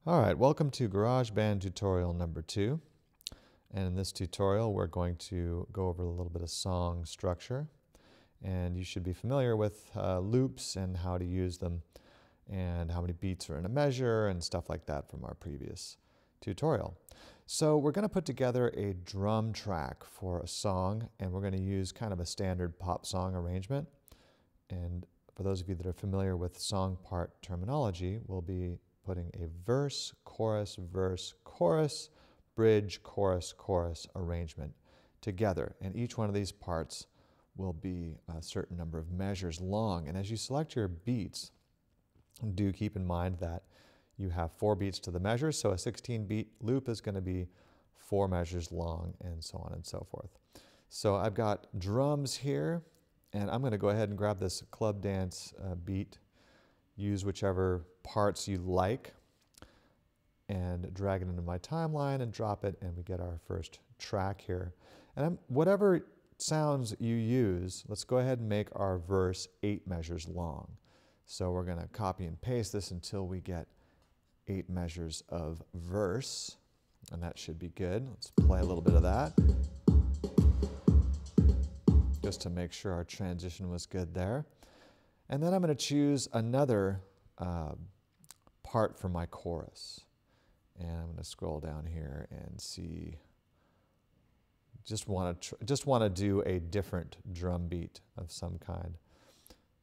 All right, welcome to GarageBand tutorial number 2. And in this tutorial, we're going to go over a little bit of song structure. And you should be familiar with loops and how to use them and how many beats are in a measure and stuff like that from our previous tutorial. So we're going to put together a drum track for a song, and we're going to use kind of a standard pop song arrangement. And for those of you that are familiar with song part terminology, we'll be putting a verse, chorus, bridge, chorus arrangement together. And each one of these parts will be a certain number of measures long. And as you select your beats, do keep in mind that you have 4 beats to the measure. So a 16-beat loop is going to be 4 measures long, and so on and so forth. So I've got drums here, and I'm going to go ahead and grab this club dance beat. Use whichever parts you like and drag it into my timeline and drop it, and we get our first track here. And whatever sounds you use, let's go ahead and make our verse 8 measures long. So we're going to copy and paste this until we get 8 measures of verse, and that should be good. Let's play a little bit of that just to make sure our transition was good there. And then I'm going to choose another part for my chorus. And I'm going to scroll down here and see, just want to do a different drum beat of some kind.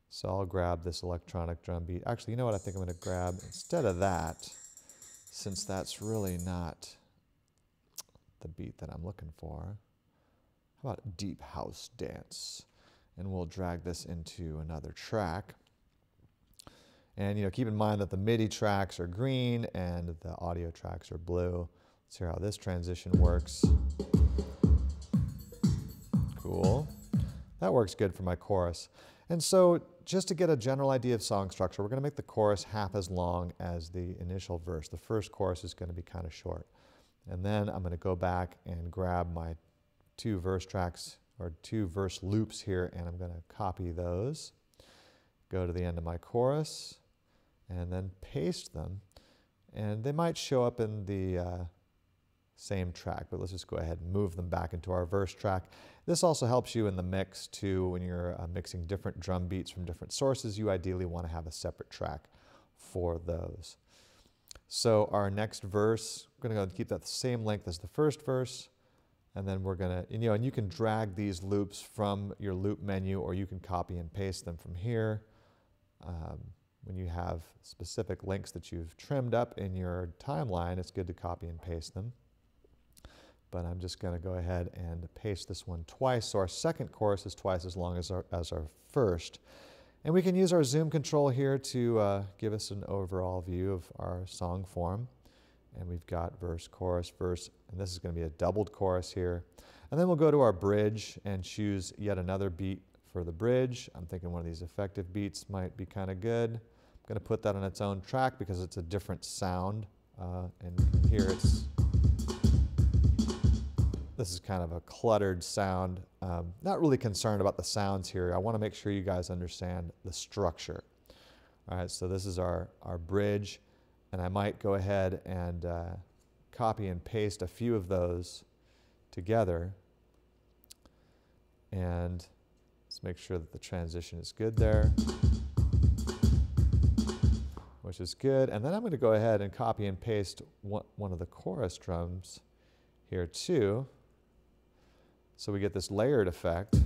So I'll grab this electronic drum beat. Actually, you know what I think I'm going to grab instead of that, since that's really not the beat that I'm looking for. How about deep house dance? And we'll drag this into another track. And keep in mind that the MIDI tracks are green and the audio tracks are blue. Let's hear how this transition works. Cool. That works good for my chorus. And so just to get a general idea of song structure, we're going to make the chorus half as long as the initial verse. The first chorus is going to be kind of short. And then I'm going to go back and grab my 2 verse tracks or 2 verse loops here, and I'm going to copy those, go to the end of my chorus, and then paste them. And they might show up in the same track, but let's just go ahead and move them back into our verse track. This also helps you in the mix too. When you're mixing different drum beats from different sources, you ideally want to have a separate track for those. So our next verse, we're going to go keep that the same length as the first verse. And then we're going to, and you can drag these loops from your loop menu, or you can copy and paste them from here. When you have specific links that you've trimmed up in your timeline, it's good to copy and paste them. But I'm just going to go ahead and paste this one twice. So our second chorus is twice as long as our first. And we can use our zoom control here to give us an overall view of our song form. And we've got verse, chorus, verse, and this is going to be a doubled chorus here. And then we'll go to our bridge and choose yet another beat for the bridge. I'm thinking one of these effective beats might be kind of good. I'm going to put that on its own track because it's a different sound. And here this is kind of a cluttered sound. Not really concerned about the sounds here. I want to make sure you guys understand the structure. All right, so this is our bridge. And I might go ahead and copy and paste a few of those together. And let's make sure that the transition is good there, which is good. And then I'm going to go ahead and copy and paste one of the chorus drums here too. So we get this layered effect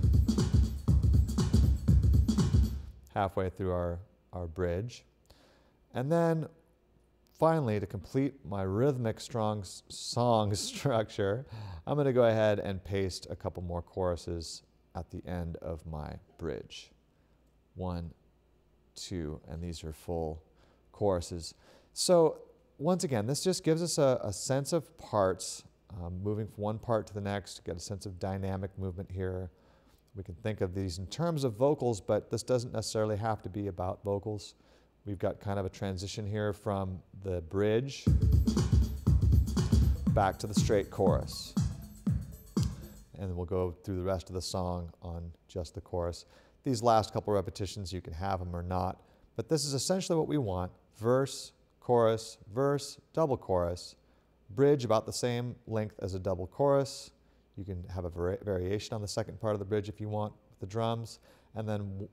halfway through our bridge. And then finally, to complete my rhythmic strong song structure, I'm going to go ahead and paste a couple more choruses at the end of my bridge. 1, 2, and these are full choruses. So once again, this just gives us a sense of parts, moving from one part to the next, get a sense of dynamic movement here. We can think of these in terms of vocals, but this doesn't necessarily have to be about vocals. We've got kind of a transition here from the bridge back to the straight chorus. And then we'll go through the rest of the song on just the chorus. These last couple repetitions, you can have them or not, but this is essentially what we want: verse, chorus, verse, double chorus, bridge about the same length as a double chorus. You can have a variation on the second part of the bridge if you want with the drums, and then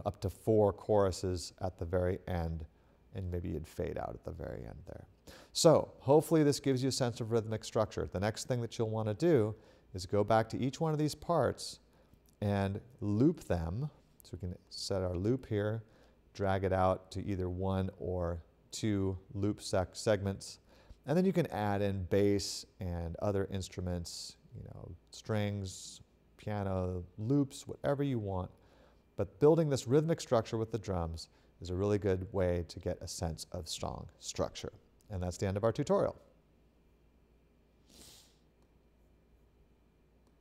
up to 4 choruses at the very end, and maybe you'd fade out at the very end there. So hopefully this gives you a sense of rhythmic structure. The next thing that you'll want to do is go back to each one of these parts and loop them. So we can set our loop here, drag it out to either 1 or 2 loop segments, and then you can add in bass and other instruments, strings, piano, loops, whatever you want. But building this rhythmic structure with the drums is a really good way to get a sense of song structure. And that's the end of our tutorial.